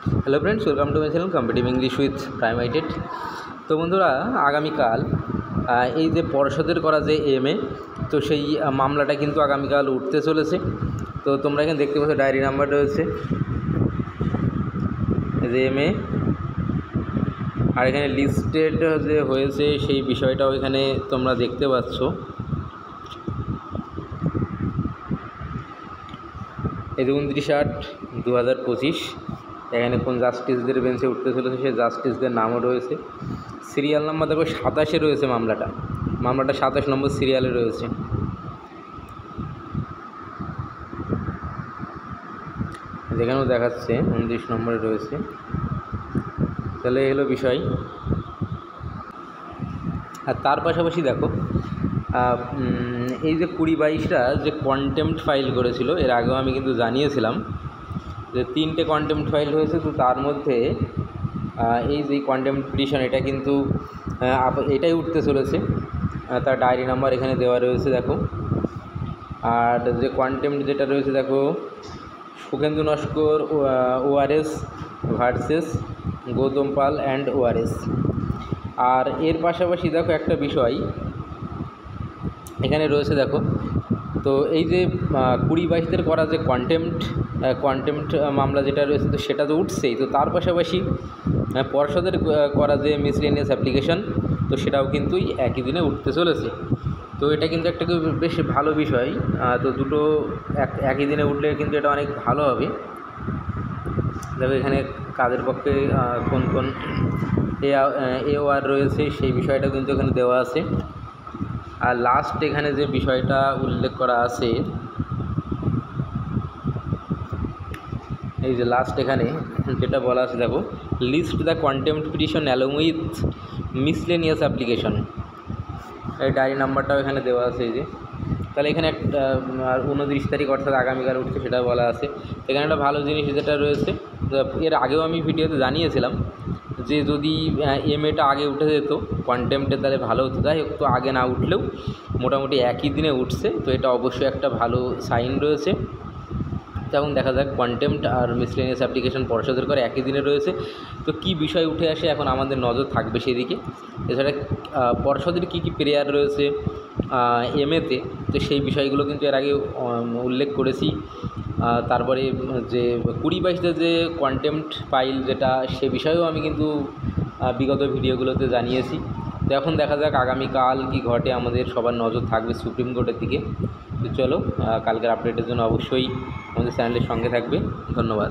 Hello friends, welcome to my channel competitive English with প্রাইমাইটেড। তো বন্ধুরা, আগামীকাল এই যে পর্ষদের করা যে এমএ, তো সেই মামলাটা কিন্তু আগামীকাল উঠতে চলেছে। তো তোমরা এখানে দেখতে পাচ্ছ ডায়েরি নাম্বার রয়েছে, এই যে এমএ, আর এখানে লিস্টেড যে হয়েছে সেই বিষয়টাও এখানে তোমরা দেখতে পাচ্ছ। এই যে 29/8/2025 এখানে কোন জাস্টিসদের বেঞ্চে উঠতে চলেছে সেই জাস্টিসদের নামও রয়েছে। সিরিয়াল নাম্বার দেখো 27-এ রয়েছে মামলাটা 27 নম্বর সিরিয়ালে রয়েছে। যেখানেও দেখাচ্ছে 29 নম্বরে রয়েছে। তাহলে এলো বিষয়। আর তার পাশাপাশি দেখো এই যে 20-22টা যে কন্টেম্পট ফাইল করেছিল, এর আগেও আমি কিন্তু জানিয়েছিলাম যে 3টে কন্টেম্পট ফাইল হয়েছে। তো তার মধ্যে এই যে কন্টেম্পট পিটিশন, এটা কিন্তু এটাই উঠতে চলেছে। তার ডায়েরি নাম্বার এখানে দেওয়া রয়েছে দেখো। আর যে কন্টেম্পট যেটা রয়েছে দেখো, Sukhendu Naskar ORS versus Gautam Pal and ORS. আর এর পাশাপাশি দেখো একটা বিষয় এখানে রয়েছে দেখো। তো এই যে 20-22-দের করা যে কন্টেম্পট মামলা যেটা রয়েছে, তো সেটা তো উঠছেই। তো তার পাশাপাশি পর্ষদের করা যে মিসলেনিয়াস অ্যাপ্লিকেশন, তো সেটাও কিন্তু একই দিনে উঠতে চলেছে। তো এটা কিন্তু একটা বেশ ভালো বিষয়। তো দুটো একই দিনে উঠলে কিন্তু এটা অনেক ভালো হবে। দেখো এখানে কাদের পক্ষে কোন কোন এওআর রয়েছে সেই বিষয়টা কিন্তু এখানে দেওয়া আছে। আর লাস্ট এখানে যে বিষয়টা উল্লেখ করা আছে, এই যে লাস্ট এখানে যেটা বলা আছে দেখো, list the contempt petition along with miscellaneous application. এই ডায়েরি নাম্বারটাও এখানে দেওয়া আছে। এই যে তাহলে এখানে একটা 29 তারিখ অর্থাৎ আগামীকাল উঠছে সেটা বলা আছে। এখানে একটা ভালো জিনিস যেটা রয়েছে, এর আগেও আমি ভিডিওতে জানিয়েছিলাম যে যদি এমএটা আগে উঠে যেত কন্টেম্পটে তাহলে ভালো হতো। যাই হোক, তো আগে না উঠলেও মোটামুটি একই দিনে উঠছে, তো এটা অবশ্যই একটা ভালো সাইন রয়েছে। তখন দেখা যাক কন্টেম্পট আর মিসলেনিয়াস অ্যাপ্লিকেশন পর্ষদের করে একই দিনে রয়েছে, তো কি বিষয় উঠে আসে এখন আমাদের নজর থাকবে সেদিকে। এছাড়া পর্ষদের কী কী প্রেয়ার রয়েছে এমএতে, তো সেই বিষয়গুলো কিন্তু এর আগে উল্লেখ করেছি। তারপরে যে 20-22-তে যে কন্টেম্পট ফাইল যেটা, সে বিষয়েও আমি কিন্তু বিগত ভিডিওগুলোতে জানিয়েছি। তো এখন দেখা যাক আগামীকাল কি ঘটে, আমাদের সবার নজর থাকবে সুপ্রিম কোর্টের দিকে। তো চলো, কালকের আপডেটের জন্য অবশ্যই আমাদের চ্যানেলের সঙ্গে থাকবে। ধন্যবাদ।